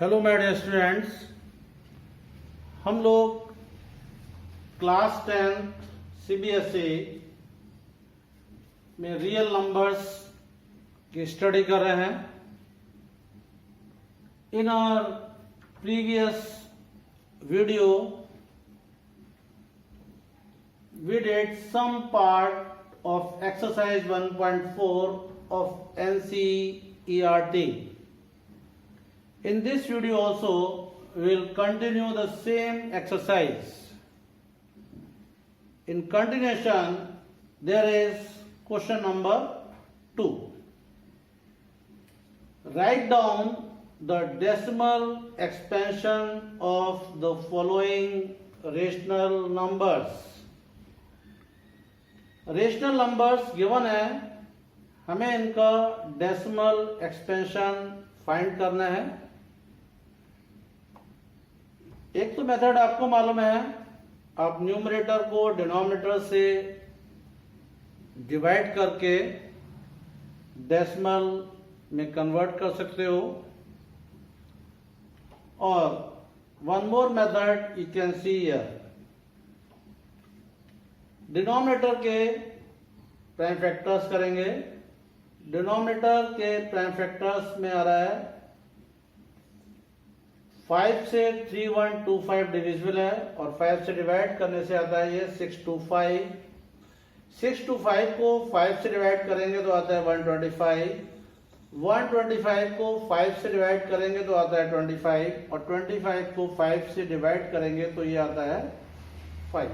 Hello my dear students, हम लोग class 10 CBSE में रियल नंबर्स की स्टडी कर रहे हैं। In our previous video we did some part of exercise 1.4 of NCERT. In this video also we will continue the same exercise. In continuation there is question number 2. Write down the decimal expansion of the following rational numbers. Rational numbers given है, हमें इनका decimal expansion find करना है। एक तो method आपको मालूम है, आप न्यूमरेटर को डिनोमिनेटर से डिवाइड करके डेसिमल में कन्वर्ट कर सकते हो। और one more method you can see here. Denominator के प्राइम फैक्टर्स करेंगे। डिनोमिनेटर के प्राइम फैक्टर्स में आ रहा है 5 से 3125 डिविजिबल है और 5 से डिवाइड करने से आता है ये 625। 625 को 5 से डिवाइड करेंगे तो आता है 125। 125 को 5 से डिवाइड करेंगे तो आता है 25 और 25 को 5 से डिवाइड करेंगे तो ये आता है 5।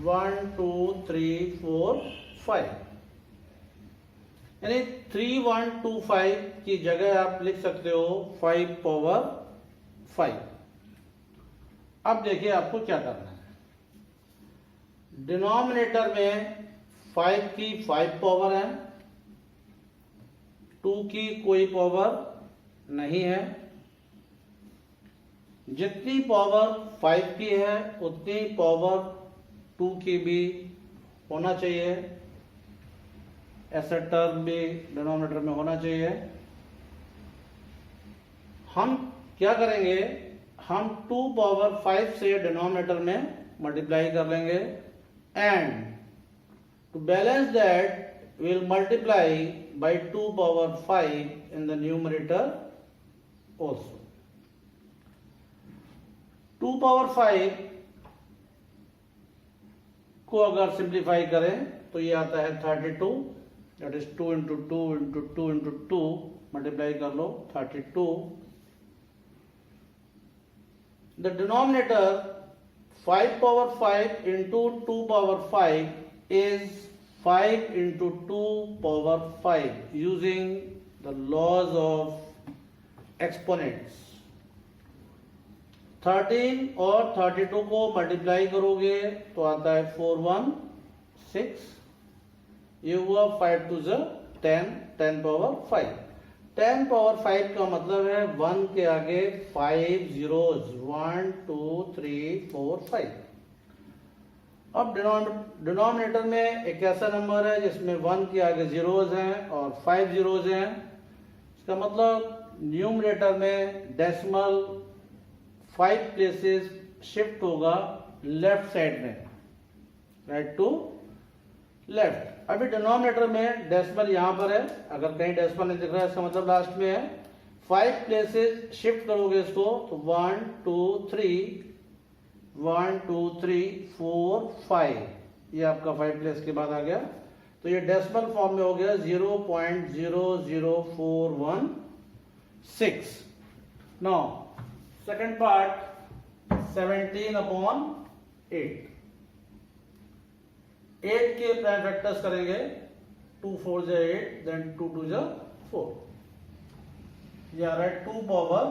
1 2 3 4 5 यानी 3125 की जगह आप लिख सकते हो 5 पावर 5। अब देखिए आपको क्या करना है। डिनोमिनेटर में 5 की 5 पावर है, 2 की कोई पावर नहीं है। जितनी पावर 5 की है उतनी पावर 2 की भी होना चाहिए। ऐसा टर्म भी डिनोमिनेटर में होना चाहिए। हम क्या करेंगे, हम 2 पावर 5 से डिनोमिनेटर में मल्टीप्लाई कर लेंगे and to balance that we will multiply by 2 power 5 in the numerator also. 2 power 5 को अगर सिंप्लीफाई करें तो ये आता है 32। That is 2 into 2 into 2 into 2 multiply कर लो 32। The denominator 5 power 5 into 2 power 5 is 5 into 2 power 5 using the laws of exponents. 13 और 32 को मल्टीप्लाई करोगे तो आता है 416। ये हुआ 5 टू 10, 10 पावर 5। 10 पावर 5 का मतलब है 1 के आगे 5 zeros, 1 2 3 4 5। अब डिनोमिनेटर में एक ऐसा नंबर है जिसमें 1 के आगे जीरोज हैं और 5 जीरोज हैं। इसका मतलब न्यूमरेटर में डेसिमल 5 प्लेसेस शिफ्ट होगा लेफ्ट साइड में, राइट टू लेफ्ट। अभी डिनोमिनेटर में डेसिमल यहां पर है, अगर कहीं डेसिमल नहीं दिख रहा है इसका मतलब लास्ट में है। 5 प्लेसेस शिफ्ट करोगे इसको तो 1 2 3 1 2 3 4 5, ये आपका 5 प्लेस के बाद आ गया तो ये डेसिमल फॉर्म में हो गया 0.00416। Now second part 17/8। 8 के प्राइम फैक्टर्स करेंगे। 2 4 जा 8, देन 2 2 जा 4, ये आ रहा है 2 पावर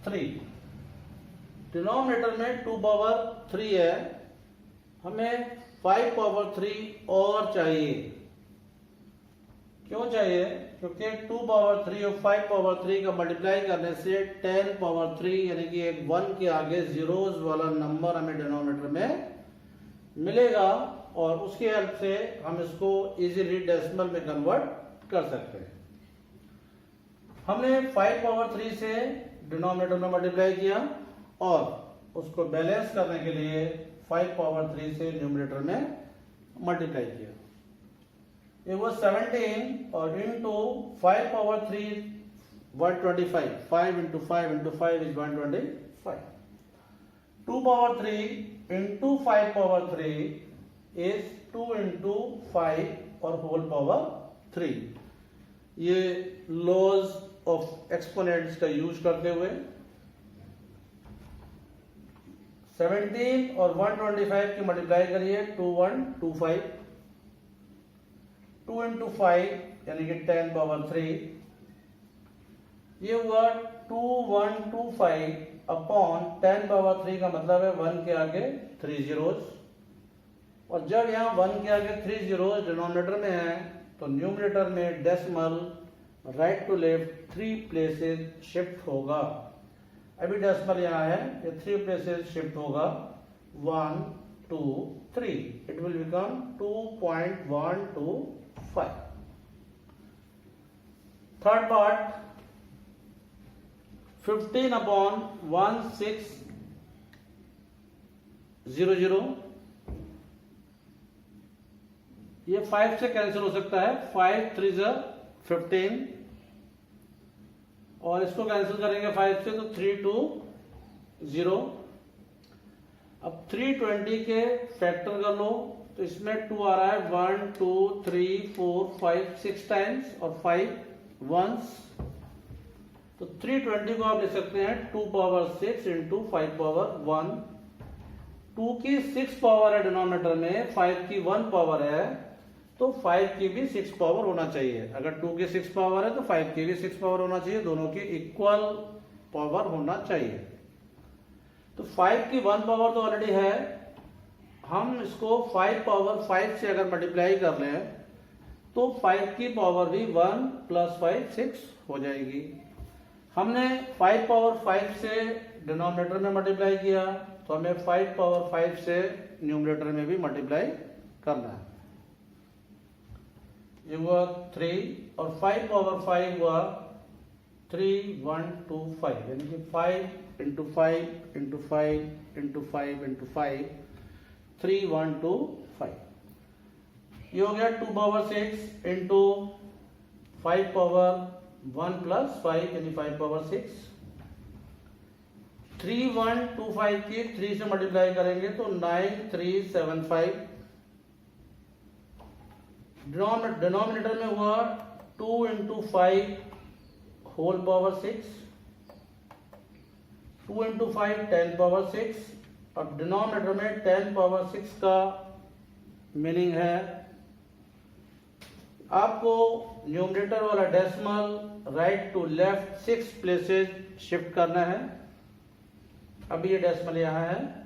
3। डिनोमिनेटर में 2 पावर 3 है, हमें 5 पावर 3 और चाहिए। क्यों चाहिए? क्योंकि 2 पावर 3 और 5 पावर 3 का मल्टीप्लाई करने से 10 पावर 3 यानी कि एक 1 के आगे जीरोज वाला नंबर हमें डिनोमिनेटर में मिलेगा और उसकी हेल्प से हम इसको इजीली डेसिमल में कन्वर्ट कर सकते हैं। हमने 5 पावर 3 से डिनोमिनेटर में मल्टीप्लाई किया और उसको बैलेंस करने के लिए 5 पावर 3 से न्यूमरेटर में मल्टीप्लाई किया। ये वो 17 और into 5 power 3 125, 5 into 5 into 5 is 125. 2 power 3 into 5 power 3 is 2 into 5 और whole power 3। ये लॉज ऑफ एक्सपोनेंट्स का यूज करते हुए 17 और 125 की मल्टीप्लाई करिए 2125, 2 into 5 यानी कि 10 पावर 3, ये हुआ 2125 अपॉन 10 पावर 3 का मतलब है 1 के आगे 3 zeros, और जब यहाँ 1 के आगे 3 zeros डिनोमिनेटर में है तो न्यूमरेटर में decimal right to left 3 places shift होगा। अभी डेसिमल यहाँ है, ये 3 प्लेसेस शिफ्ट होगा 1 2 3, it will become 2.125। Third part 15 upon 1600, ये 5 से कैंसिल हो सकता है, 5 3 15 और इसको कैंसिल करेंगे 5 से तो 320। अब 320 के फैक्टर कर लो तो इसमें 2 आ रहा है 1 2 3 4 5 6 टाइम्स और 5 वंस, तो 320 को आप लिख सकते हैं 2 पावर 6 इंटू 5 पावर 1। 2 की 6 पावर है डिनोमिनेटर में, 5 की 1 पावर है, तो 5 की भी 6 पावर होना चाहिए। अगर 2 की 6 पावर है तो 5 की भी 6 पावर होना चाहिए, दोनों की इक्वल पावर होना चाहिए। तो 5 की 1 पावर तो ऑलरेडी है, हम इसको 5 पावर 5 से अगर मल्टीप्लाई कर लें तो 5 की पावर भी 1 + 5 6 हो जाएगी। हमने 5 पावर 5 से डिनोमिनेटर में मल्टीप्लाई किया तो हमें 5 पावर 5 से न्यूमरेटर में भी मल्टीप्लाई करना है। ये हुआ 3 और 5 पावर 5 हुआ 3125, यानी कि 5 into 5 into 5 into 5 into 5 3125। ये हो गया 2 पावर 6 इंटू 5 पावर 1 + 5 यानी 5 पावर 6। 3125 की 3 से मल्टीप्लाई करेंगे तो 9375। डिनोमिनेटर में हुआ 2 into 5 whole power 6, 2 into 5 10 power 6। अब डिनोमिनेटर में 10 पावर 6 का मीनिंग है आपको न्यूमरेटर वाला decimal right to left 6 places shift करना है। अभी ये डेसिमल यहाँ है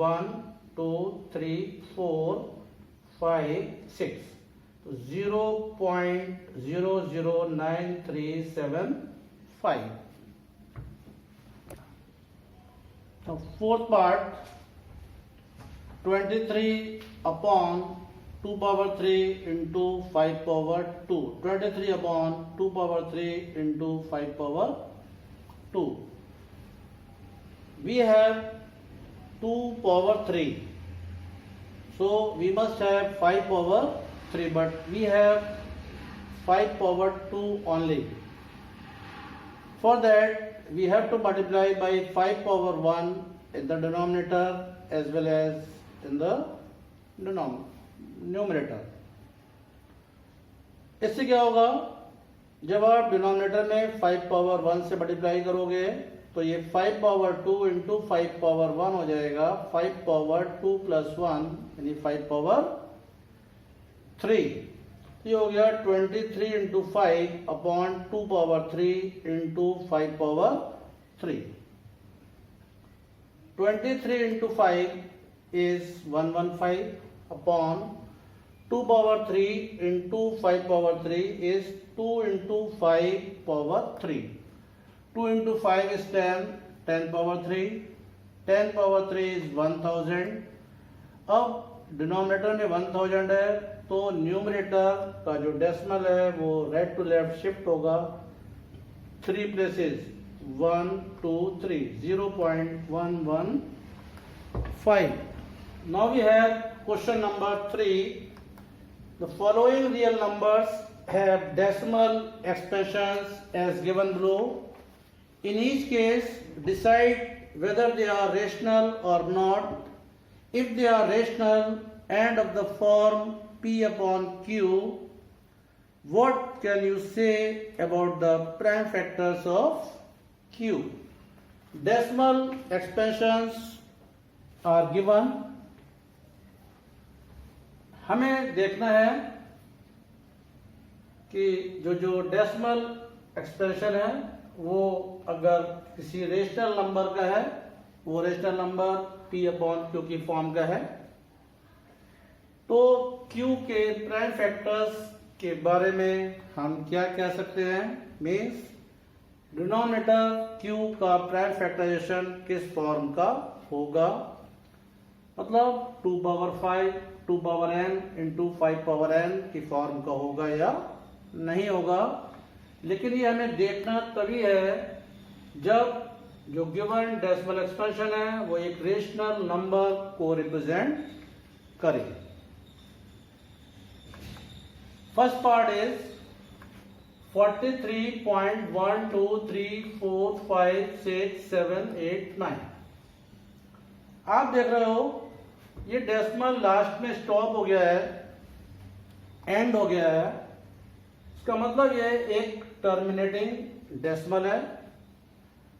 1 2 3 4 5 6, तो 0.009375। तो fourth part 23 upon 2 power 3 into 5 power 2, 23 upon 2 power 3 into 5 power 2। We have 2 power 3, so we must have 5 power 3, but we have 5 power 2 only. For that we have to multiply by 5 power 1 in the denominator as well as in the numerator। इससे क्या होगा, जब आप denominator में 5 power 1 से multiply करोगे तो ये 5 पावर 2 इंटू 5 पावर 1 हो जाएगा 5 पावर 2 + 1 यानी 5 पावर 3। ये हो गया 23 into 5 upon 2 power 3 into 5 power 3। 23 into 5 is 115 upon 2 power 3 into 5 power 3 is 2 into 5 power 3। 2 into 5 is 10, 10 power 3, 10 power 3 is 1000। अब डिनोमिनेटर में 1000 है तो न्यूमरेटर का जो डेसिमल है वो राइट टू लेफ्ट शिफ्ट होगा 3 places 1 2 3 0.115. Now we have question number 3. The following real numbers have decimal expressions as given below. In each case, decide whether they are rational or not. If they are rational and of the form P upon Q, what can you say about the prime factors of Q? Decimal expressions are given. हमें देखना है कि जो decimal expression है वो अगर किसी rational number का है, वो rational number P upon Q की फॉर्म का है, तो Q के प्राइम फैक्टर्स के बारे में हम क्या कह सकते हैं? मीन्स डिनोमिनेटर Q का प्राइम फैक्टराइजेशन किस फॉर्म का होगा, मतलब 2 power 5 2 power n into 5 power n की फॉर्म का होगा या नहीं होगा। लेकिन ये हमें देखना तभी है जब जो गिवन डेसिमल एक्सप्रेशन है वो एक रेशनल नंबर को रिप्रेजेंट करे। First part is 43.123456789। आप देख रहे हो ये डेसिमल लास्ट में स्टॉप हो गया है, एंड हो गया है। इसका मतलब ये एक टर्मिनेटिंग डेसिमल है।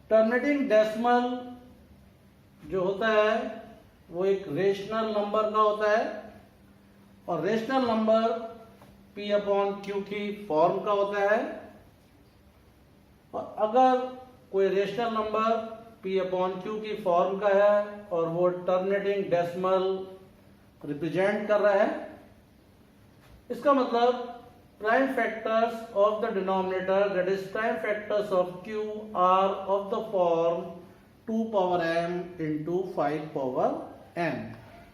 टर्मिनेटिंग डेसिमल जो होता है वो एक रेशनल नंबर का होता है और rational number P upon Q की फॉर्म का होता है। और अगर कोई rational number P upon Q की फॉर्म का है और वो टर्मिनेटिंग डेसिमल रिप्रेजेंट कर रहा है, इसका मतलब prime factors of the denominator, that is prime factors of Q, are of the form 2 power m into 5 power n.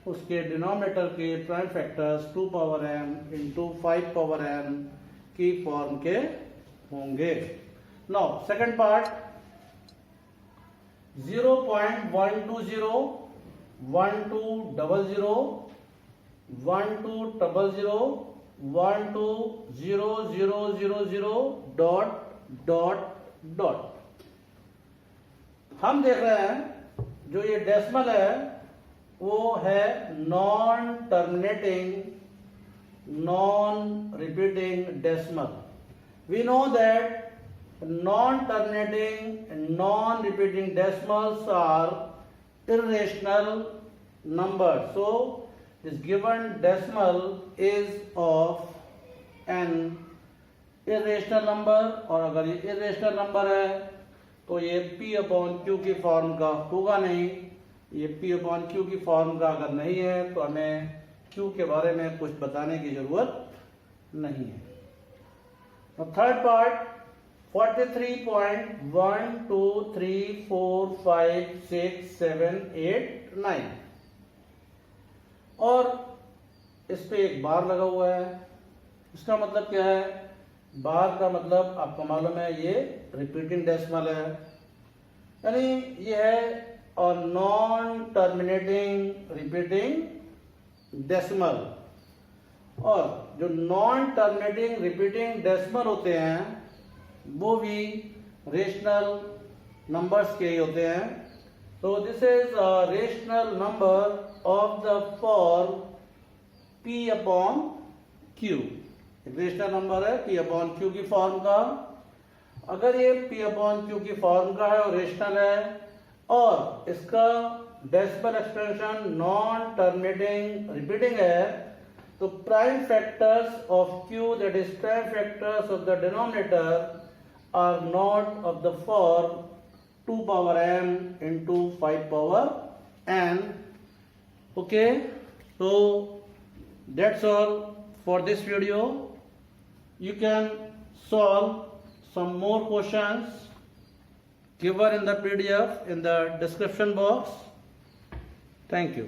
उसके डिनोमिनेटर के prime factors 2 power m into 5 power m की form के होंगे। Now second part 0.120 1200 1200 120000 dot. हम देख रहे हैं जो ये डेसिमल है वो है non terminating non repeating decimal. We know that non terminating and non repeating decimals are irrational numbers. So this given decimal is of an irrational number, और अगर ये irrational number है तो ये P अपॉन Q की form का होगा नहीं। ये P अपॉन Q की फॉर्म का अगर नहीं है तो हमें Q के बारे में कुछ बताने की जरूरत नहीं है। थर्ड पार्ट 43.123456789 और इस पे एक बार लगा हुआ है। इसका मतलब क्या है? बार का मतलब आपको मालूम है ये रिपीटिंग डेसिमल है, यानी ये है और नॉन टर्मिनेटिंग रिपीटिंग डेसिमल। और जो नॉन टर्मिनेटिंग रिपीटिंग डेसिमल होते हैं वो भी रेशनल नंबर्स के ही होते हैं। तो this is a rational number of the form P upon Q। Rational number है P अपॉन Q की फॉर्म का। अगर ये P अपॉन Q की फॉर्म का है और रेशनल है और इसका decimal expression non terminating repeating है, तो prime factors of Q, that is prime factors of the denominator, are not of the form 2 power m into 5 power n. Okay, so that's all for this video. You can solve some more questions given in the PDF in the description box. Thank you.